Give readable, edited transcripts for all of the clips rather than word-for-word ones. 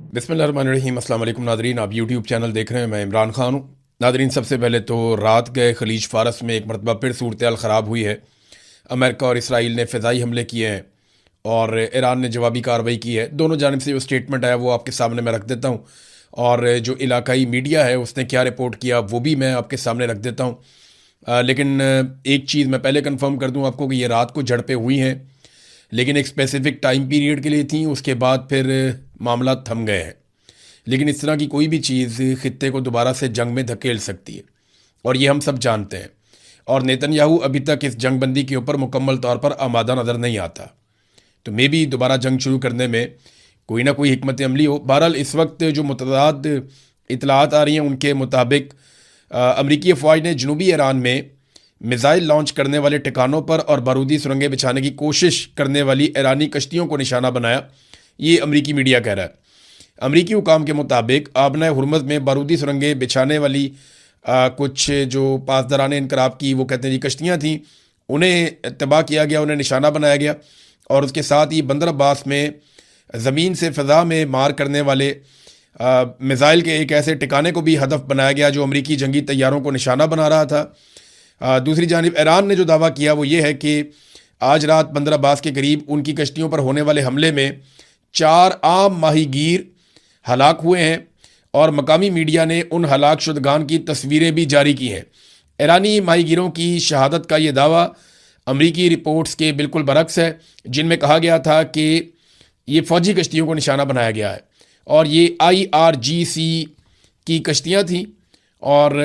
बिस्मिल्लाहिर्रहमानिर्रहीम। अस्सलाम वालेकुम नादरीन, आप यूट्यूब चैनल देख रहे हैं, मैं इमरान खान हूँ। नादरीन, सबसे पहले तो रात गए खलीज फ़ारस में एक मरतबा फिर सूरत हाल ख़राब हुई है। अमेरिका और इसराइल ने फ़िज़ाई हमले किए हैं और ईरान ने जवाबी कार्रवाई की है। दोनों जानिब से जो स्टेटमेंट आया वो आपके सामने मैं रख देता हूँ, और जो इलाकाई मीडिया है उसने क्या रिपोर्ट किया वो भी मैं आपके सामने रख देता हूँ। लेकिन एक चीज़ मैं पहले कंफर्म कर दूँ आपको कि ये रात को झड़पें हुई हैं, लेकिन एक स्पेसिफिक टाइम पीरियड के लिए थी। उसके बाद फिर मामला थम गए हैं। लेकिन इस तरह की कोई भी चीज़ खित्ते को दोबारा से जंग में धकेल सकती है, और ये हम सब जानते हैं। और नेतन्याहू अभी तक इस जंग बंदी के ऊपर मुकम्मल तौर पर आमादा नज़र नहीं आता। तो मे भी दोबारा जंग शुरू करने में कोई ना कोई हिकमत अमली हो। बहरहाल इस वक्त जो मुतदाद इतलात आ रही हैं उनके मुताबिक अमरीकी फ़ौज ने जनूबी ईरान में मिज़ाइल लॉन्च करने वाले ठिकानों पर और बारूदी सुरंगें बिछाने की कोशिश करने वाली ईरानी कश्तियों को निशाना बनाया। ये अमरीकी मीडिया कह रहा है। अमरीकी हुकाम के मुताबिक आबना हुरमज़ में बारूदी सुरंगें बिछाने वाली कुछ जो पासदारान इनकलाब की वो कहते हैं जी कश्तियाँ थीं, उन्हें तबाह किया गया, उन्हें निशाना बनाया गया। और उसके साथ ही बंदर अब्बास में ज़मीन से फ़ज़ा में मार करने वाले मिज़ाइल के एक ऐसे ठिकाने को भी हदफ बनाया गया जो अमरीकी जंगी तैयारों को निशाना बना रहा था। दूसरी जानिब ईरान ने जो दावा किया वो ये है कि आज रात बंदर अब्बास के करीब उनकी कश्तियों पर होने वाले हमले में 4 आम माहीगीर हलाक हुए हैं, और मकामी मीडिया ने उन हलाक शुदगान की तस्वीरें भी जारी की हैं। ईरानी माहीगीरों की शहादत का ये दावा अमरीकी रिपोर्ट्स के बिल्कुल बरक्स है, जिनमें कहा गया था कि ये फ़ौजी कश्तियों को निशाना बनाया गया है और ये IRGC की कश्तियाँ थीं और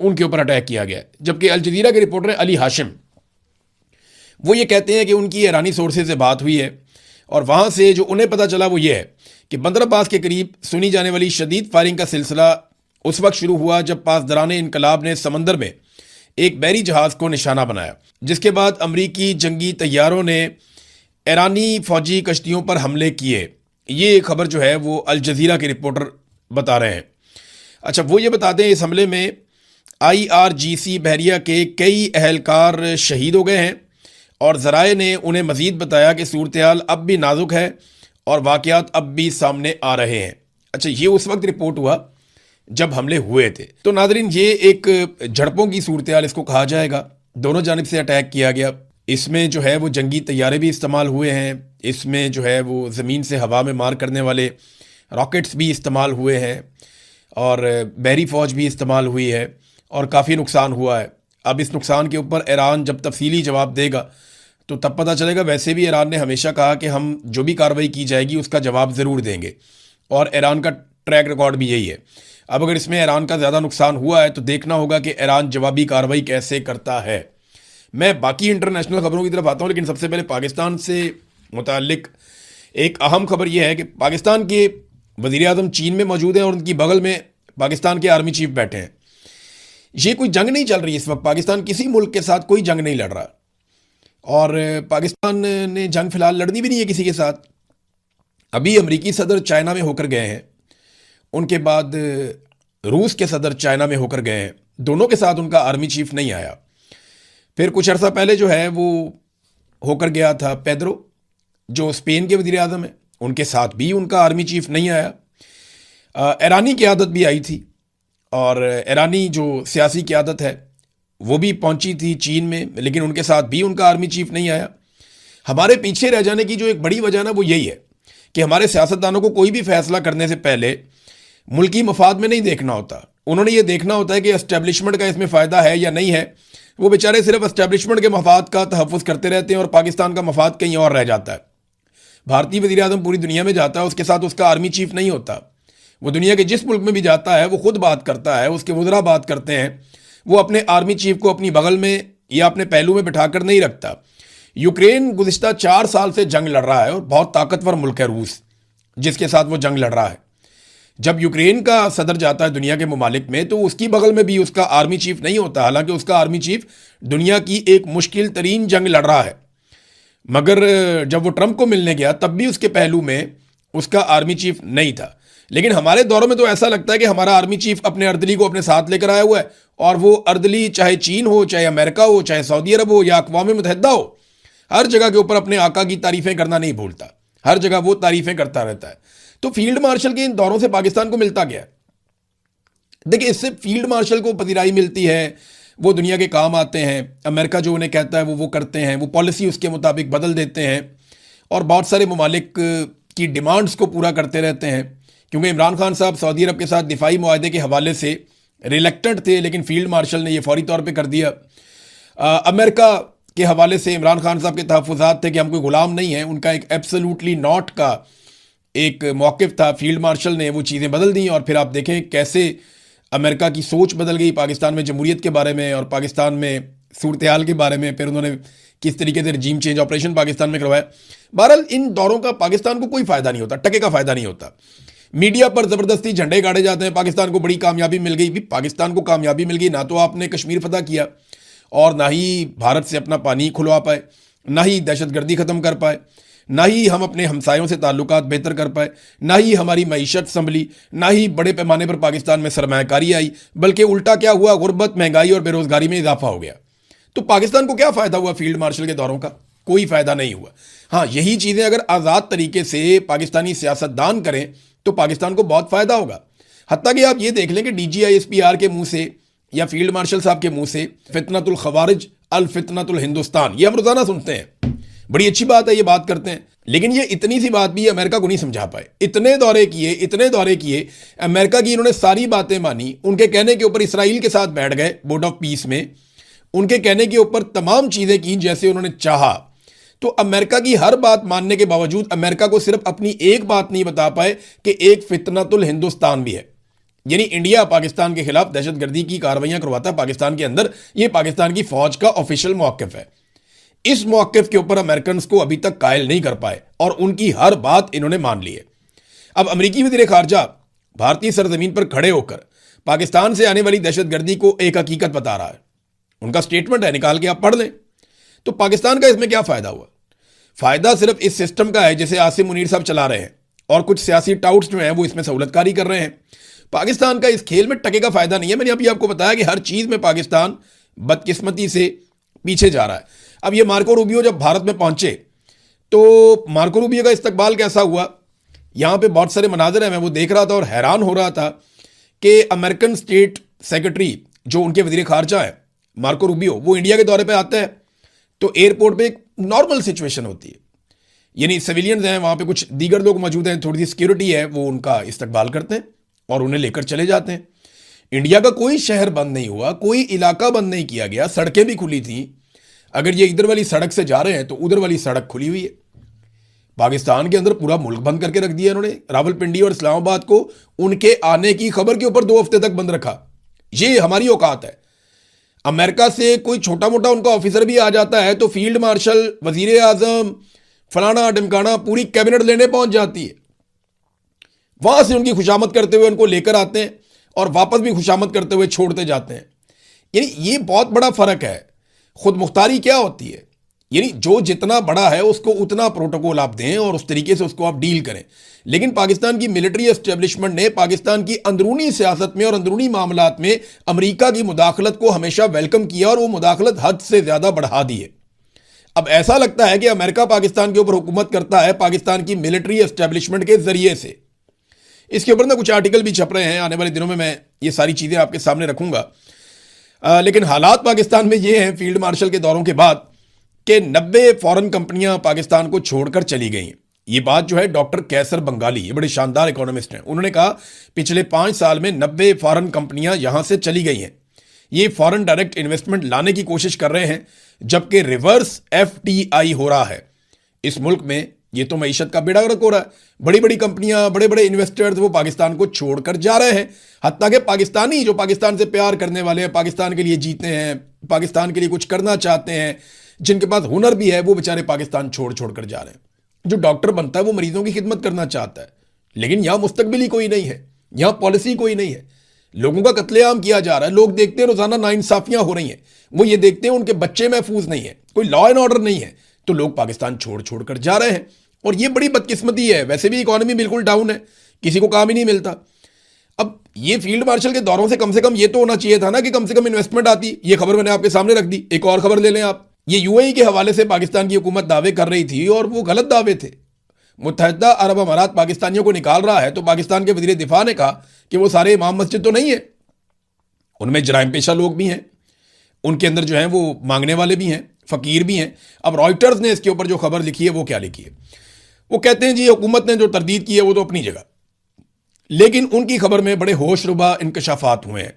उनके ऊपर अटैक किया गया है। जबकि अल जज़ीरा के रिपोर्टर अली हाशिम वो ये कहते हैं कि उनकी ईरानी सोर्सेज से बात हुई है और वहाँ से जो उन्हें पता चला वो ये है कि बंदर अब्बास के करीब सुनी जाने वाली शदीद फायरिंग का सिलसिला उस वक्त शुरू हुआ जब पासदारान इनकलाब ने समंदर में एक बहरी जहाज को निशाना बनाया, जिसके बाद अमरीकी जंगी तैयारों ने ईरानी फौजी कश्तियों पर हमले किए। ये खबर जो है वो अल जज़ीरा के रिपोर्टर बता रहे हैं। अच्छा, वो ये बताते हैं इस हमले में IRGC बहरिया के कई अहलकार शहीद हो गए हैं, और ज़राए ने उन्हें मज़ीद बताया कि सूरत हाल अब भी नाजुक है और वाक़यात अब भी सामने आ रहे हैं। अच्छा, ये उस वक्त रिपोर्ट हुआ जब हमले हुए थे। तो नादरीन, ये एक झड़पों की सूरत हाल इसको कहा जाएगा। दोनों जानिब से अटैक किया गया। इसमें जो है वो जंगी तैयारे भी इस्तेमाल हुए हैं, इसमें जो है वो ज़मीन से हवा में मार करने वाले रॉकेट्स भी इस्तेमाल हुए हैं, और बहरी फ़ौज भी इस्तेमाल हुई है, और काफ़ी नुकसान हुआ है। अब इस नुकसान के ऊपर ईरान जब तफसीली जवाब देगा तो तब पता चलेगा। वैसे भी ईरान ने हमेशा कहा कि हम जो भी कार्रवाई की जाएगी उसका जवाब ज़रूर देंगे, और ईरान का ट्रैक रिकॉर्ड भी यही है। अब अगर इसमें ईरान का ज़्यादा नुकसान हुआ है तो देखना होगा कि ईरान जवाबी कार्रवाई कैसे करता है। मैं बाकी इंटरनेशनल खबरों की तरफ आता हूँ, लेकिन सबसे पहले पाकिस्तान से मुतालिक एक अहम खबर यह है कि पाकिस्तान के वज़ीर आज़म चीन में मौजूद हैं और उनकी बगल में पाकिस्तान के आर्मी चीफ बैठे हैं। ये कोई जंग नहीं चल रही इस वक्त, पाकिस्तान किसी मुल्क के साथ कोई जंग नहीं लड़ रहा, और पाकिस्तान ने जंग फिलहाल लड़नी भी नहीं है किसी के साथ। अभी अमरीकी सदर चाइना में होकर गए हैं, उनके बाद रूस के सदर चाइना में होकर गए हैं, दोनों के साथ उनका आर्मी चीफ नहीं आया। फिर कुछ अर्सा पहले जो है वो होकर गया था पेड्रो, जो स्पेन के वज़ीर आज़म हैं, उनके साथ भी उनका आर्मी चीफ नहीं आया। ईरानी क़यादत भी आई थी, और ईरानी जो सियासी क़यादत है वो भी पहुंची थी चीन में, लेकिन उनके साथ भी उनका आर्मी चीफ नहीं आया। हमारे पीछे रह जाने की जो एक बड़ी वजह ना वो यही है कि हमारे सियासतदानों को कोई भी फैसला करने से पहले मुल्की मफाद में नहीं देखना होता। उन्होंने ये देखना होता है कि एस्टेब्लिशमेंट का इसमें फ़ायदा है या नहीं है। वो बेचारे सिर्फ एस्टेब्लिशमेंट के मफाद का तहफ़्फ़ुज़ करते रहते हैं और पाकिस्तान का मफाद कहीं और रह जाता है। भारतीय वज़ीर आज़म पूरी दुनिया में जाता है, उसके साथ उसका आर्मी चीफ नहीं होता। वो दुनिया के जिस मुल्क में भी जाता है वो खुद बात करता है, उसके वज़रा बात करते हैं। वो अपने आर्मी चीफ को अपनी बगल में या अपने पहलू में बिठाकर नहीं रखता। यूक्रेन गुज़िश्ता 4 साल से जंग लड़ रहा है, और बहुत ताकतवर मुल्क है रूस जिसके साथ वो जंग लड़ रहा है। जब यूक्रेन का सदर जाता है दुनिया के ममालिक में तो उसकी बगल में भी उसका आर्मी चीफ नहीं होता, हालांकि उसका आर्मी चीफ दुनिया की एक मुश्किल तरीन जंग लड़ रहा है। मगर जब वो ट्रंप को मिलने गया तब भी उसके पहलू में उसका आर्मी चीफ नहीं था। लेकिन हमारे दौरों में तो ऐसा लगता है कि हमारा आर्मी चीफ अपने अर्दली को अपने साथ लेकर आया हुआ है, और वो अर्दली चाहे चीन हो, चाहे अमेरिका हो, चाहे सऊदी अरब हो या अक़वाम मुत्तहिदा हो, हर जगह के ऊपर अपने आका की तारीफ़ें करना नहीं भूलता, हर जगह वो तारीफ़ें करता रहता है। तो फील्ड मार्शल के इन दौरों से पाकिस्तान को मिलता क्या है? देखिए, इससे फील्ड मार्शल को पजीराई मिलती है, वो दुनिया के काम आते हैं, अमेरिका जो उन्हें कहता है वो करते हैं, वो पॉलिसी उसके मुताबिक बदल देते हैं और बहुत सारे ममालिक की डिमांड्स को पूरा करते रहते हैं। क्योंकि इमरान खान साहब सऊदी अरब के साथ दिफाई मुआहदे के हवाले से रिलेक्टेंट थे, लेकिन फील्ड मार्शल ने यह फौरी तौर पर कर दिया। अमेरिका के हवाले से इमरान खान साहब के तहफ़्फ़ुज़ात थे कि हम कोई गुलाम नहीं हैं, उनका एक एब्सोल्युटली नॉट का एक मौक़िफ़ था। फील्ड मार्शल ने वो चीज़ें बदल दी और फिर आप देखें कैसे अमेरिका की सोच बदल गई पाकिस्तान में जमहूरियत के बारे में और पाकिस्तान में सूरत हाल के बारे में। फिर उन्होंने किस तरीके से रजीम चेंज ऑपरेशन पाकिस्तान में करवाया। बहरहाल इन दौरों का पाकिस्तान को कोई फ़ायदा नहीं होता, टके का फ़ायदा नहीं होता। मीडिया पर ज़बरदस्ती झंडे गाड़े जाते हैं, पाकिस्तान को बड़ी कामयाबी मिल गई। भी पाकिस्तान को कामयाबी मिल गई, ना तो आपने कश्मीर फतह किया और ना ही भारत से अपना पानी खुलवा पाए, ना ही दहशतगर्दी ख़त्म कर पाए, ना ही हम अपने हमसायों से ताल्लुकात बेहतर कर पाए, ना ही हमारी मईशत संभली, ना ही बड़े पैमाने पर पाकिस्तान में सरमायाकारी आई, बल्कि उल्टा क्या हुआ, गुर्बत, महंगाई और बेरोज़गारी में इजाफा हो गया। तो पाकिस्तान को क्या फ़ायदा हुआ फील्ड मार्शल के दौरों का? कोई फ़ायदा नहीं हुआ। हाँ, यही चीज़ें अगर आज़ाद तरीके से पाकिस्तानी सियासतदान करें तो पाकिस्तान को बहुत फ़ायदा होगा। हत्ता कि आप ये देख लें कि DGISPR के मुंह से या फील्ड मार्शल साहब के मुंह से फितनतुल खवारिज अल फितनतुल हिंदुस्तान, ये हम रोज़ाना सुनते हैं। बड़ी अच्छी बात है, ये बात करते हैं, लेकिन ये इतनी सी बात भी अमेरिका को नहीं समझा पाए। इतने दौरे किए, अमेरिका की इन्होंने सारी बातें मानी। उनके कहने के ऊपर इसराइल के साथ बैठ गए बोर्ड ऑफ पीस में, उनके कहने के ऊपर तमाम चीज़ें की जैसे उन्होंने चाहा। तो अमेरिका की हर बात मानने के बावजूद अमेरिका को सिर्फ अपनी एक बात नहीं बता पाए कि एक फितनतुल हिंदुस्तान भी है। यानी इंडिया पाकिस्तान के खिलाफ दहशतगर्दी की कार्रवाइयां करवाता है पाकिस्तान के अंदर, यह पाकिस्तान की फौज का ऑफिशियल मौक़िफ़ है। इस मौक़िफ़ के ऊपर अमेरिकन को अभी तक कायल नहीं कर पाए और उनकी हर बात इन्होंने मान ली है। अब अमेरिकी वज़ीर ख़ारजा भारतीय सरजमीन पर खड़े होकर पाकिस्तान से आने वाली दहशतगर्दी को एक हकीकत बता रहा है। उनका स्टेटमेंट है, निकाल के आप पढ़ लें। तो पाकिस्तान का इसमें क्या फ़ायदा हुआ? फ़ायदा सिर्फ इस सिस्टम का है जिसे आसिम मुनीर साहब चला रहे हैं और कुछ सियासी टाउट्स जो हैं वो इसमें सहूलतकारी कर रहे हैं। पाकिस्तान का इस खेल में टके का फ़ायदा नहीं है। मैंने अभी आपको बताया कि हर चीज़ में पाकिस्तान बदकिस्मती से पीछे जा रहा है। अब ये मार्को रूबियो जब भारत में पहुंचे तो मार्को रूबियो का इस्तकबाल कैसा हुआ, यहाँ पे बहुत सारे मनाज़र हैं, मैं वो देख रहा था और हैरान हो रहा था कि अमेरिकन स्टेट सेक्रेटरी जो उनके वज़ीर ख़ारजा है मार्को रूबियो, वो इंडिया के दौरे पे आता है तो एयरपोर्ट पे एक नॉर्मल सिचुएशन होती है, यानी सिविलियंस हैं वहाँ पे, कुछ दीगर लोग मौजूद हैं, थोड़ी सी सिक्योरिटी है, वो उनका इस्तकबाल करते हैं और उन्हें लेकर चले जाते हैं। इंडिया का कोई शहर बंद नहीं हुआ, कोई इलाका बंद नहीं किया गया, सड़कें भी खुली थी। अगर ये इधर वाली सड़क से जा रहे हैं तो उधर वाली सड़क खुली हुई है। पाकिस्तान के अंदर पूरा मुल्क बंद करके रख दिया इन्होंने। रावलपिंडी और इस्लामाबाद को उनके आने की खबर के ऊपर 2 हफ्ते तक बंद रखा। ये हमारी औकात है। अमेरिका से कोई छोटा मोटा उनका ऑफिसर भी आ जाता है तो फील्ड मार्शल, वजीर आजम, फलाना ढिमकाना, पूरी कैबिनेट लेने पहुंच जाती है। वहां से उनकी खुशामद करते हुए उनको लेकर आते हैं और वापस भी खुशामद करते हुए छोड़ते जाते हैं। यानी ये बहुत बड़ा फर्क है। खुद मुख्तारी क्या होती है, यानी जो जितना बड़ा है उसको उतना प्रोटोकॉल आप दें और उस तरीके से उसको आप डील करें। लेकिन पाकिस्तान की मिलिट्री एस्टेब्लिशमेंट ने पाकिस्तान की अंदरूनी सियासत में और अंदरूनी मामलात में अमेरिका की मुदाखलत को हमेशा वेलकम किया और वो मुदाखलत हद से ज़्यादा बढ़ा दी है। अब ऐसा लगता है कि अमेरिका पाकिस्तान के ऊपर हुकूमत करता है पाकिस्तान की मिलिट्री एस्टेब्लिशमेंट के ज़रिए से। इसके ऊपर ना कुछ आर्टिकल भी छप रहे हैं, आने वाले दिनों में मैं ये सारी चीज़ें आपके सामने रखूंगा। लेकिन हालात पाकिस्तान में ये हैं फील्ड मार्शल के दौरों के बाद कि 90 फॉरेन कंपनियां पाकिस्तान को छोड़कर चली गई हैं। ये बात जो है डॉक्टर कैसर बंगाली, ये बड़े शानदार इकोनॉमिस्ट हैं, उन्होंने कहा पिछले 5 साल में 90 फॉरेन कंपनियां यहां से चली गई हैं। ये फॉरेन डायरेक्ट इन्वेस्टमेंट लाने की कोशिश कर रहे हैं, जबकि रिवर्स FDI हो रहा है इस मुल्क में। ये तो मईशत का बेड़ा गर्क हो रहा है। बड़ी बड़ी कंपनियां, बड़े बड़े इन्वेस्टर्स वो पाकिस्तान को छोड़कर जा रहे हैं। हत्ता कि पाकिस्तानी जो पाकिस्तान से प्यार करने वाले हैं, पाकिस्तान के लिए जीते हैं, पाकिस्तान के लिए कुछ करना चाहते हैं, जिनके पास हुनर भी है, वो बेचारे पाकिस्तान छोड़ कर जा रहे हैं। जो डॉक्टर बनता है वो मरीजों की खिदमत करना चाहता है, लेकिन यहाँ मुस्तकबिल ही कोई नहीं है, यहाँ पॉलिसी कोई नहीं है। लोगों का कत्लेआम किया जा रहा है। लोग देखते हैं रोजाना नाइंसाफियां हो रही हैं, वो ये देखते हैं उनके बच्चे महफूज नहीं है, कोई लॉ एंड ऑर्डर नहीं है, तो लोग पाकिस्तान छोड़ कर जा रहे हैं। और ये बड़ी बदकिस्मती है। वैसे भी इकॉनमी बिल्कुल डाउन है, किसी को काम ही नहीं मिलता। अब ये फील्ड मार्शल के दौरों से कम ये तो होना चाहिए था ना कि कम से कम इन्वेस्टमेंट आती। ये खबर मैंने आपके सामने रख दी। एक और खबर ले लें आप। ये UAE के हवाले से पाकिस्तान की हुकूमत दावे कर रही थी और वो गलत दावे थे। मुत्तहिदा अरब अमारात पाकिस्तानियों को निकाल रहा है तो पाकिस्तान के वजीर दिफा ने कहा कि वो सारे इमाम मस्जिद तो नहीं है, उनमें जराइम पेशा लोग भी हैं, उनके अंदर जो हैं वो मांगने वाले भी हैं, फ़कीर भी हैं। अब रॉयटर्स ने इसके ऊपर जो खबर लिखी है वो क्या लिखी है, वो कहते हैं जी हुकूमत ने जो तरदीद की है वो तो अपनी जगह, लेकिन उनकी खबर में बड़े होशरुबा इंकशाफात हुए हैं।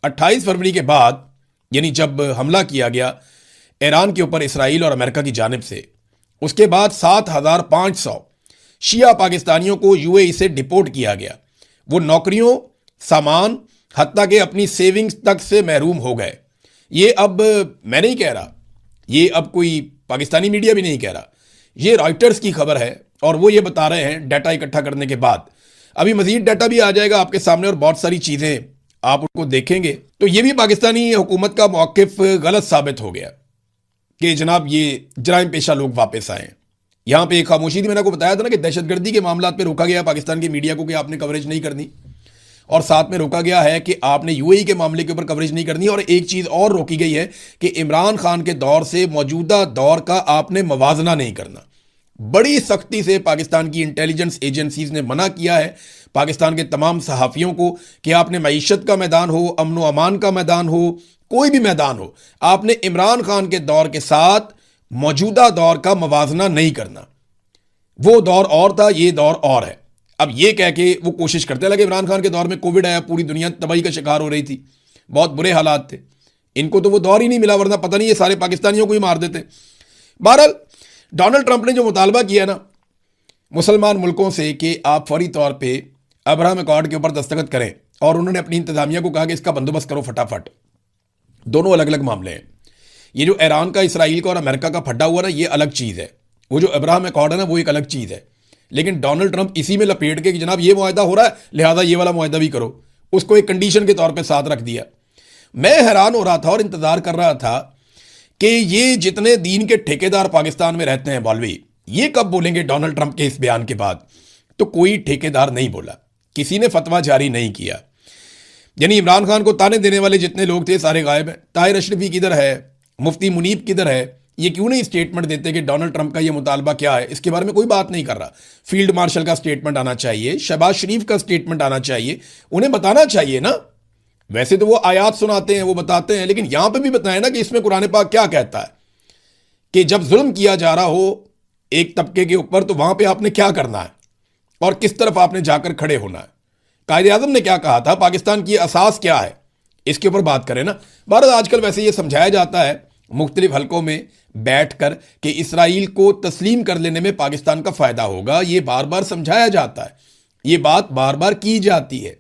28 फरवरी के बाद, यानी जब हमला किया गया ईरान के ऊपर इसराइल और अमेरिका की जानिब से, उसके बाद 7,500 शिया पाकिस्तानियों को यूएई से डिपोर्ट किया गया। वो नौकरियों, सामान, हत्ता के अपनी सेविंग्स तक से महरूम हो गए। ये अब मैं नहीं कह रहा, ये अब कोई पाकिस्तानी मीडिया भी नहीं कह रहा, ये रॉयटर्स की खबर है और वो ये बता रहे हैं डाटा इकट्ठा करने के बाद। अभी मजीद डाटा भी आ जाएगा आपके सामने और बहुत सारी चीज़ें आप उनको देखेंगे तो ये भी पाकिस्तानी हुकूमत का मौक़िफ़ गलत साबित हो गया कि जनाब ये जराइम पेशा लोग वापस आए। यहाँ पे एक खामोशी थी, मैंने आपको बताया था ना कि दहशतगर्दी के मामला पे रोका गया पाकिस्तान की मीडिया को कि आपने कवरेज नहीं करनी, और साथ में रोका गया है कि आपने यूएई के मामले के ऊपर कवरेज नहीं करनी, और एक चीज़ और रोकी गई है कि इमरान खान के दौर से मौजूदा दौर का आपने मवाजना नहीं करना। बड़ी सख्ती से पाकिस्तान की इंटेलिजेंस एजेंसीज ने मना किया है पाकिस्तान के तमाम सहाफ़ियों को कि आपने मईशत का मैदान हो, अमन व अमान का मैदान हो, कोई भी मैदान हो, आपने इमरान खान के दौर के साथ मौजूदा दौर का मवाजना नहीं करना। वो दौर और था, ये दौर और है। अब ये कह के वो कोशिश करते लगे, इमरान खान के दौर में कोविड आया, पूरी दुनिया तबाही का शिकार हो रही थी, बहुत बुरे हालात थे, इनको तो वो दौर ही नहीं मिला, वरना पता नहीं ये सारे पाकिस्तानियों को ही मार देते। बहरहाल डोनाल्ड ट्रंप ने जो मुतालबा किया ना मुसलमान मुल्कों से कि आप फौरी तौर पे अब्राहम अकॉर्ड के ऊपर दस्तखत करें, और उन्होंने अपनी इंतजामिया को कहा कि इसका बंदोबस्त करो फटाफट। दोनों अलग अलग मामले हैं। ये जो ईरान का, इसराइल का और अमेरिका का फटा हुआ ना, ये अलग चीज़ है। वो जो अब्राहम अकॉर्ड है ना, वो एक अलग चीज़ है। लेकिन डोनाल्ड ट्रंप इसी में लपेट के कि जनाब ये मुआहदा हो रहा है, लिहाजा ये वाला मुआहदा भी करो, उसको एक कंडीशन के तौर पे साथ रख दिया। मैं हैरान हो रहा था और इंतज़ार कर रहा था कि ये जितने दीन के ठेकेदार पाकिस्तान में रहते हैं मौलवी, ये कब बोलेंगे डोनाल्ड ट्रंप के इस बयान के बाद। तो कोई ठेकेदार नहीं बोला, किसी ने फतवा जारी नहीं किया। यानी इमरान खान को ताने देने वाले जितने लोग थे सारे गायब हैं। ताहिर अशरफी किधर है, मुफ्ती मुनीब किधर है, ये क्यों नहीं स्टेटमेंट देते कि डोनाल्ड ट्रंप का ये मुतालबा क्या है, इसके बारे में कोई बात नहीं कर रहा। फील्ड मार्शल का स्टेटमेंट आना चाहिए, शहबाज शरीफ का स्टेटमेंट आना चाहिए, उन्हें बताना चाहिए ना। वैसे तो वो आयात सुनाते हैं, वो बताते हैं, लेकिन यहां पे भी बताएं ना कि इसमें कुरान पाक क्या कहता है कि जब जुल्म किया जा रहा हो एक तबके के ऊपर तो वहां पे आपने क्या करना है और किस तरफ आपने जाकर खड़े होना है। कायदे आज़म ने क्या कहा था, पाकिस्तान की असास क्या है, इसके ऊपर बात करें ना। भारत आजकल वैसे ये समझाया जाता है मुख्तलिफ हलकों में बैठ कर कि इसराइल को तस्लीम कर लेने में पाकिस्तान का फ़ायदा होगा, ये बार बार समझाया जाता है, ये बात बार बार की जाती है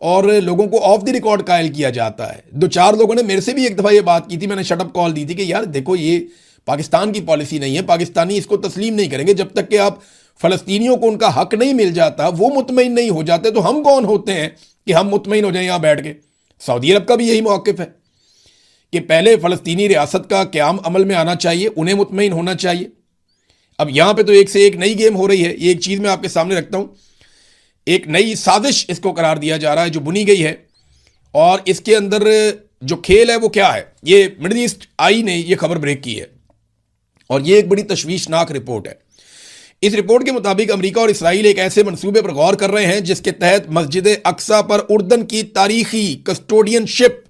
और लोगों को ऑफ द रिकॉर्ड कायल किया जाता है। दो चार लोगों ने मेरे से भी एक दफ़ा ये बात की थी, मैंने शटअप कॉल दी थी कि यार देखो ये पाकिस्तान की पॉलिसी नहीं है, पाकिस्तानी इसको तस्लीम नहीं करेंगे जब तक कि आप फ़लस्तीनियों को उनका हक नहीं मिल जाता, वो मुतमईन नहीं हो जाते, तो हम कौन होते हैं कि हम मुतमईन हो जाएं यहाँ बैठ के। सऊदी अरब का भी यही मौक़िफ़ है कि पहले फ़लस्तीनी रियासत का क़याम अमल में आना चाहिए, उन्हें मुतमईन होना चाहिए। अब यहाँ पे तो एक से एक नई गेम हो रही है। ये एक चीज़ मैं आपके सामने रखता हूँ, एक नई साजिश इसको करार दिया जा रहा है जो बुनी गई है, और इसके अंदर जो खेल है वो क्या है। ये मिडिल ईस्ट आई ने ये खबर ब्रेक की है और ये एक बड़ी तशवीशनाक रिपोर्ट है। इस रिपोर्ट के मुताबिक अमेरिका और इसराइल एक ऐसे मंसूबे पर गौर कर रहे हैं जिसके तहत मस्जिद अक्सा पर उर्दन की तारीखी कस्टोडियनशिप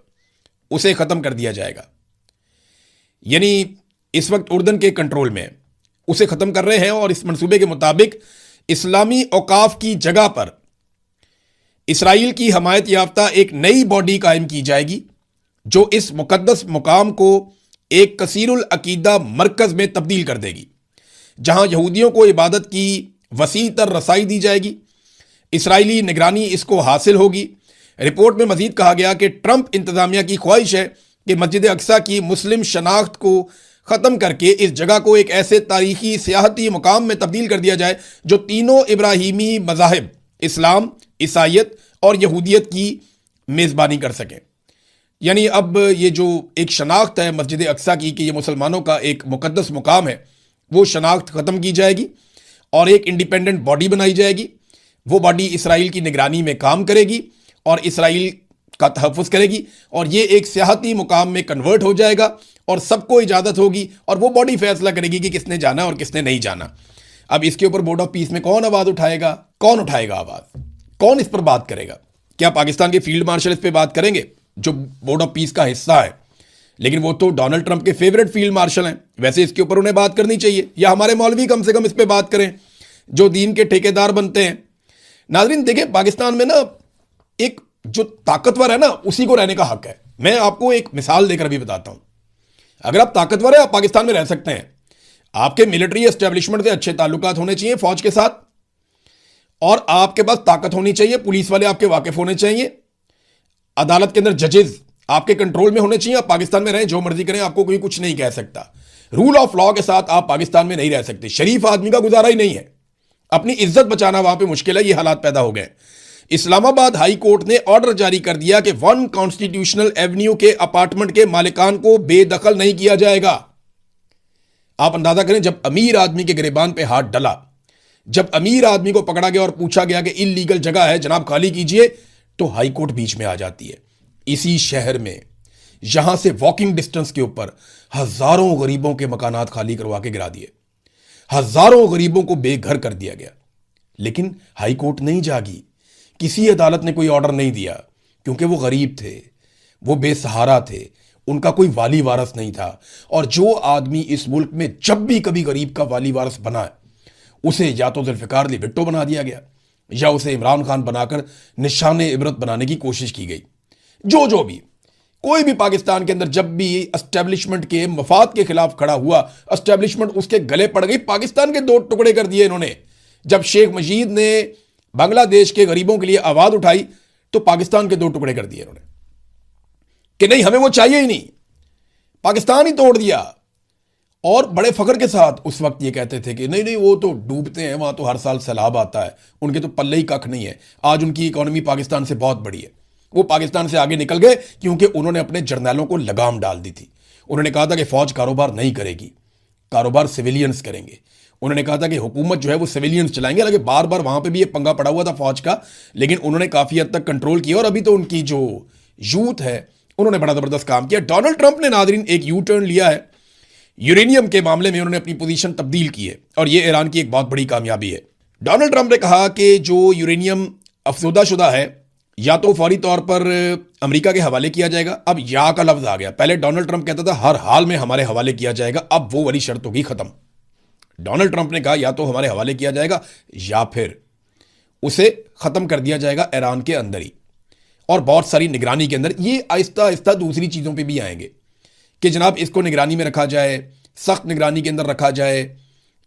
उसे ख़त्म कर दिया जाएगा। यानी इस वक्त उर्दन के कंट्रोल में उसे ख़त्म कर रहे हैं और इस मंसूबे के मुताबिक इस्लामी औकाफ की जगह पर इसराइल की हमायत याफ्ता एक नई बॉडी कायम की जाएगी जो इस मुकद्दस मुकाम को एक कसीरुल अकीदा मरकज़ में तब्दील कर देगी, जहां यहूदियों को इबादत की वसी तर रसाई दी जाएगी। इसराइली निगरानी इसको हासिल होगी। रिपोर्ट में मजीद कहा गया कि ट्रंप इंतज़ामिया की ख्वाहिश है कि मस्जिद अक्सा की मुस्लिम शनाख्त को ख़त्म करके इस जगह को एक ऐसे तारीखी सियाहती मुकाम में तब्दील कर दिया जाए जो तीनों इब्राहिमी मज़ाहिब इस्लाम, ईसाइयत और यहूदियत की मेज़बानी कर सकें। यानी अब ये जो एक शनाख्त है मस्जिद अक्सा की कि ये मुसलमानों का एक मुकद्दस मुकाम है, वो शनाख्त ख़त्म की जाएगी और एक इंडिपेंडेंट बॉडी बनाई जाएगी। वो बॉडी इसराइल की निगरानी में काम करेगी और इसराइल का तहफ़्फ़ुज़ करेगी और ये एक सियाहती मुकाम में कन्वर्ट हो जाएगा और सबको इजाज़त होगी और वो बॉडी फैसला करेगी कि किसने जाना और किसने नहीं जाना। अब इसके ऊपर बोर्ड ऑफ पीस में कौन आवाज उठाएगा? कौन उठाएगा आवाज? कौन इस पर बात करेगा? क्या पाकिस्तान के फील्ड मार्शल इस पर बात करेंगे, जो बोर्ड ऑफ पीस का हिस्सा है? लेकिन वो तो डोनाल्ड ट्रंप के फेवरेट फील्ड मार्शल हैं, वैसे इसके ऊपर उन्हें बात करनी चाहिए, या हमारे मौलवी कम से कम इस पर बात करें जो दीन के ठेकेदार बनते हैं। नाज़रीन देखें, पाकिस्तान में ना एक जो ताकतवर है ना, उसी को रहने का हक है। मैं आपको एक मिसाल देकर अभी बताता हूं। अगर आप ताकतवर है, आप पाकिस्तान में रह सकते हैं। आपके मिलिट्री एस्टेब्लिशमेंट से अच्छे ताल्लुकात होने चाहिए फौज के साथ, और आपके पास ताकत होनी चाहिए, पुलिस वाले आपके वाकिफ होने चाहिए, अदालत के अंदर जजेस आपके कंट्रोल में होने चाहिए। आप पाकिस्तान में रहें, जो मर्जी करें, आपको कोई कुछ नहीं कह सकता। रूल ऑफ लॉ के साथ आप पाकिस्तान में नहीं रह सकते। शरीफ आदमी का गुजारा ही नहीं है, अपनी इज्जत बचाना वहां पे मुश्किल है। ये हालात पैदा हो गए। इस्लामाबाद हाई कोर्ट ने ऑर्डर जारी कर दिया कि 1 कॉन्स्टिट्यूशनल एवेन्यू के अपार्टमेंट के मालिकान को बेदखल नहीं किया जाएगा। आप अंदाजा करें, जब अमीर आदमी के गिरेबान पे हाथ डला, जब अमीर आदमी को पकड़ा गया और पूछा गया कि इल्लीगल जगह है जनाब, खाली कीजिए, तो हाई कोर्ट बीच में आ जाती है। इसी शहर में, यहां से वॉकिंग डिस्टेंस के ऊपर हजारों गरीबों के मकानात खाली करवा के गिरा दिए, हजारों गरीबों को बेघर कर दिया गया। लेकिन हाई कोर्ट नहीं जागी, किसी अदालत ने कोई ऑर्डर नहीं दिया, क्योंकि वो गरीब थे, वो बेसहारा थे, उनका कोई वाली वारस नहीं था। और जो आदमी इस मुल्क में जब भी कभी गरीब का वाली वारस बना, उसे या तो जुल्फिकार अली भुट्टो बना दिया गया, या उसे इमरान खान बनाकर निशाने इबरत बनाने की कोशिश की गई। जो भी कोई भी पाकिस्तान के अंदर जब भी एस्टेब्लिशमेंट के मफाद के खिलाफ खड़ा हुआ, एस्टेब्लिशमेंट उसके गले पड़ गई। पाकिस्तान के 2 टुकड़े कर दिए इन्होंने। जब शेख मजीद ने बांग्लादेश के गरीबों के लिए आवाज उठाई, तो पाकिस्तान के 2 टुकड़े कर दिए इन्होंने कि नहीं, हमें वो चाहिए ही नहीं, पाकिस्तान ही तोड़ दिया। और बड़े फख्र के साथ उस वक्त ये कहते थे कि नहीं नहीं, वो तो डूबते हैं, वहां तो हर साल सैलाब आता है, उनके तो पल्ले ही कख नहीं है। आज उनकी इकोनॉमी पाकिस्तान से बहुत बड़ी है। वो पाकिस्तान से आगे निकल गए क्योंकि उन्होंने अपने जर्नैलों को लगाम डाल दी थी। उन्होंने कहा था कि फौज कारोबार नहीं करेगी, कारोबार सिविलियंस करेंगे। उन्होंने कहा था कि हुकूमत जो है वो सिविलियंस चलाएंगे। हालांकि बार बार वहां पे भी ये पंगा पड़ा हुआ था फौज का, लेकिन उन्होंने काफी हद तक कंट्रोल किया। और अभी तो उनकी जो यूथ है, उन्होंने बड़ा जबरदस्त काम किया। डोनाल्ड ट्रंप ने नादरीन एक यू टर्न लिया है, यूरेनियम के मामले में उन्होंने अपनी पोजीशन तब्दील की है, और यह ईरान की एक बहुत बड़ी कामयाबी है। डोनाल्ड ट्रंप ने कहा कि जो यूरेनियम अफसोदा शुदा है, या तो फौरी तौर पर अमेरिका के हवाले किया जाएगा। अब या का लफ्ज आ गया। पहले डोनाल्ड ट्रंप कहता था हर हाल में हमारे हवाले किया जाएगा, अब वो वाली शर्त होगी खत्म। डोनाल्ड ट्रंप ने कहा या तो हमारे हवाले किया जाएगा, या फिर उसे खत्म कर दिया जाएगा ईरान के अंदर ही, और बहुत सारी निगरानी के अंदर। ये आहिस्ता आहिस्ता दूसरी चीजों पे भी आएंगे कि जनाब इसको निगरानी में रखा जाए, सख्त निगरानी के अंदर रखा जाए,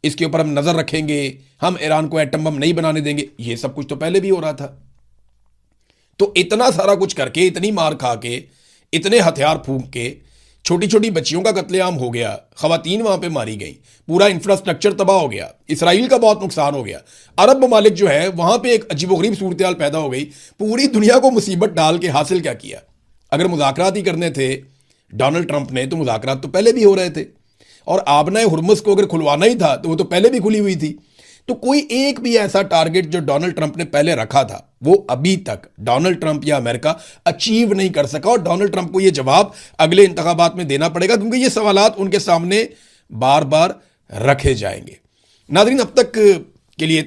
इसके ऊपर हम नजर रखेंगे, हम ईरान को एटम बम नहीं बनाने देंगे। ये सब कुछ तो पहले भी हो रहा था। तो इतना सारा कुछ करके, इतनी मार खा के, इतने हथियार फूंक के, छोटी छोटी बच्चियों का कत्लेआम हो गया, खवातीन वहां पे मारी गई, पूरा इंफ्रास्ट्रक्चर तबाह हो गया, इसराइल का बहुत नुकसान हो गया। अरब ममालिक जो है वहां पे एक अजीबोगरीब सूरत हाल पैदा हो गई। पूरी दुनिया को मुसीबत डाल के हासिल क्या किया? अगर मुज़ाकरात ही करने थे डोनाल्ड ट्रंप ने, तो मुज़ाकरात तो पहले भी हो रहे थे, और आबनाए हुर्मुज़ को अगर खुलवाना ही था तो वो तो पहले भी खुली हुई थी। तो कोई एक भी ऐसा टारगेट जो डोनाल्ड ट्रंप ने पहले रखा था, वो अभी तक डोनाल्ड ट्रंप या अमेरिका अचीव नहीं कर सका। और डोनाल्ड ट्रंप को ये जवाब अगले इंतखाबात में देना पड़ेगा, क्योंकि ये सवालात उनके सामने बार बार रखे जाएंगे। नाज़रीन, अब तक के लिए